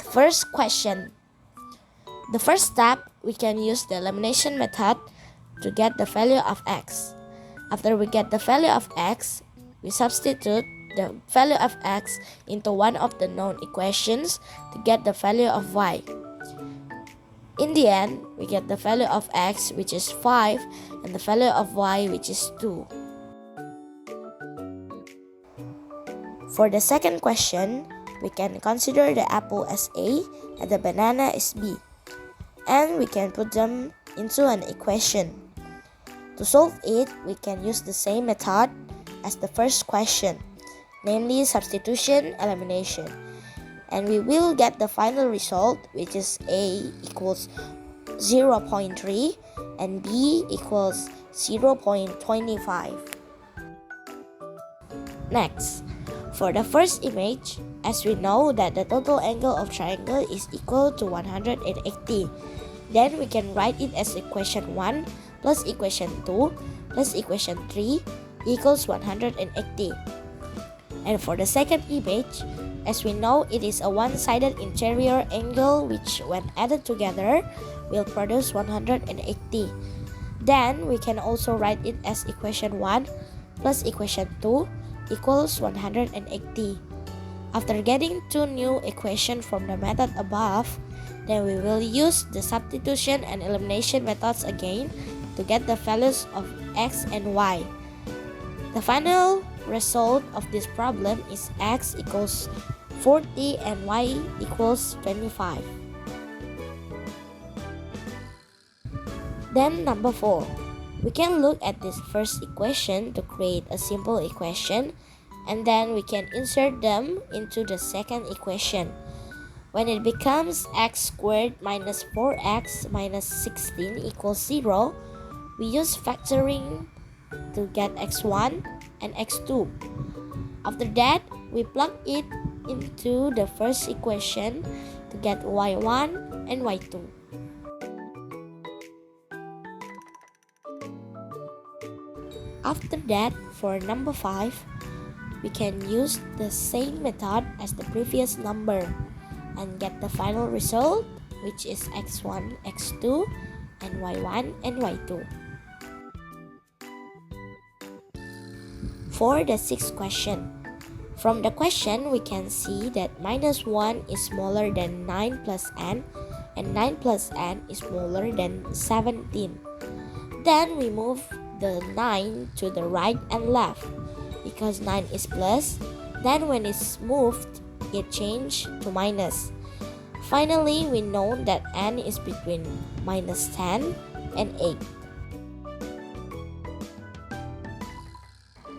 first question. The first step, we can use the elimination method to get the value of x. After we get the value of x, we substitute the value of x into one of the known equations to get the value of y. In the end, we get the value of x, which is 5, and the value of y, which is 2. For the second question, we can consider the apple as A and the banana is B, and we can put them into an equation. To solve it, we can use the same method as the first question, namely substitution elimination, and we will get the final result, which is A equals 0.3 and B equals 0.25. Next, for the first image, as we know that the total angle of triangle is equal to 180, then we can write it as equation 1 plus equation 2 plus equation 3 equals 180. And for the second image, as we know it is a one-sided interior angle which when added together will produce 180. Then we can also write it as equation 1 plus equation 2 equals 180. After getting two new equations from the method above, then we will use the substitution and elimination methods again to get the values of x and y. The final result of this problem is x equals 40 and y equals 25. Then number 4. We can look at this first equation to create a simple equation, and then we can insert them into the second equation. When it becomes x squared minus 4x minus 16 equals 0, we use factoring to get x1 and x2. After that, we plug it into the first equation to get y1 and y2. After that, for number 5, we can use the same method as the previous number and get the final result, which is x1, x2, and y1 and y2. For the sixth question, from the question we can see that minus 1 is smaller than 9 plus n and 9 plus n is smaller than 17. Then we move the 9 to the right and left. Because 9 is plus, then when it's moved, it changed to minus. Finally, we know that n is between minus 10 and 8.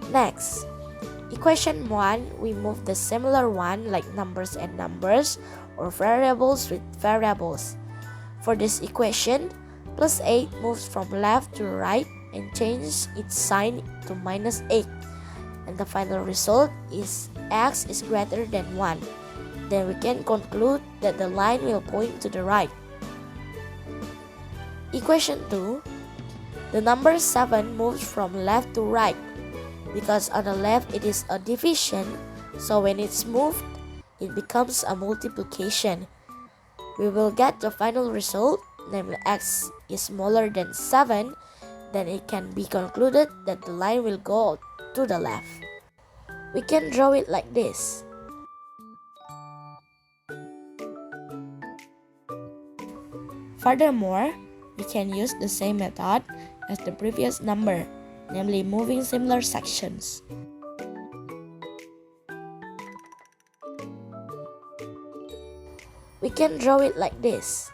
Next, equation 1, we move the similar one like numbers and numbers or variables with variables. For this equation, plus 8 moves from left to right and changes its sign to minus 8. And the final result is x is greater than 1. Then we can conclude that the line will point to the right. Equation 2, the number 7 moves from left to right. Because on the left it is a division, so when it's moved, it becomes a multiplication. We will get the final result, namely x is smaller than 7, then it can be concluded that the line will go to the left. We can draw it like this. Furthermore, we can use the same method as the previous number, namely moving similar sections. We can draw it like this.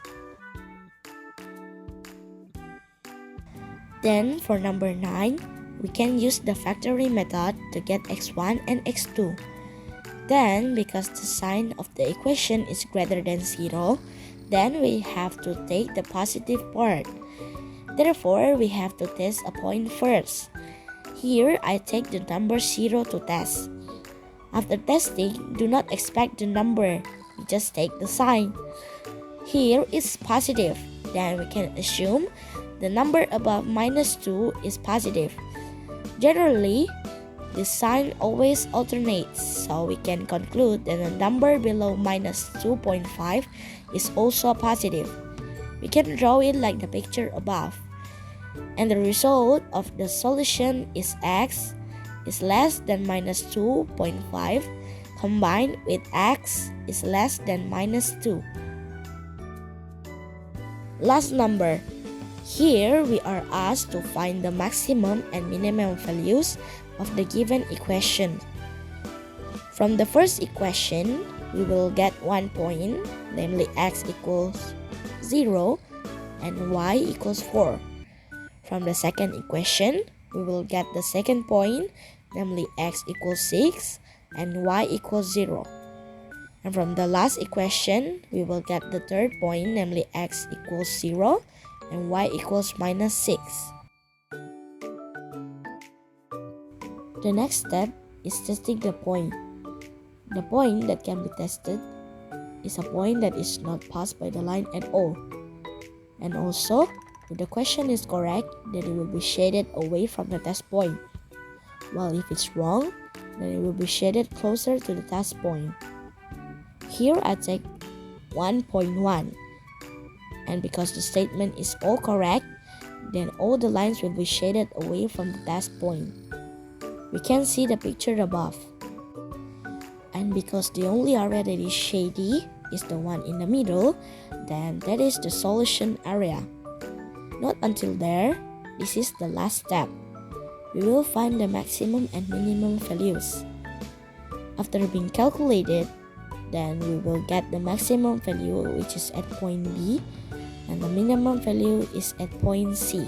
Then for number 9, we can use the factoring method to get x1 and x2. Then, because the sign of the equation is greater than 0, then we have to take the positive part. Therefore, we have to test a point first. Here, I take the number 0 to test. After testing, do not expect the number, you just take the sign. Here is positive, then we can assume the number above minus 2 is positive. Generally, the sign always alternates, so we can conclude that the number below minus 2.5 is also positive. We can draw it like the picture above. And the result of the solution is x is less than minus 2.5 combined with x is less than minus 2. Last number. Here we are asked to find the maximum and minimum values of the given equation. From the first equation, we will get 1 point, namely x equals 0 and y equals 4. From the second equation, we will get the second point, namely x equals 6 and y equals 0. And from the last equation, we will get the third point, namely x equals 0 and y equals minus 6. The next step is testing the point. The point that can be tested is a point that is not passed by the line at all. And also, if the question is correct, then it will be shaded away from the test point. While if it's wrong, then it will be shaded closer to the test point. Here I take 1.1. And because the statement is all correct, then all the lines will be shaded away from the test point. We can see the picture above. And because the only area that is shady is the one in the middle, then that is the solution area. Not until there, this is the last step. We will find the maximum and minimum values. After being calculated, then we will get the maximum value which is at point B and the minimum value is at point C.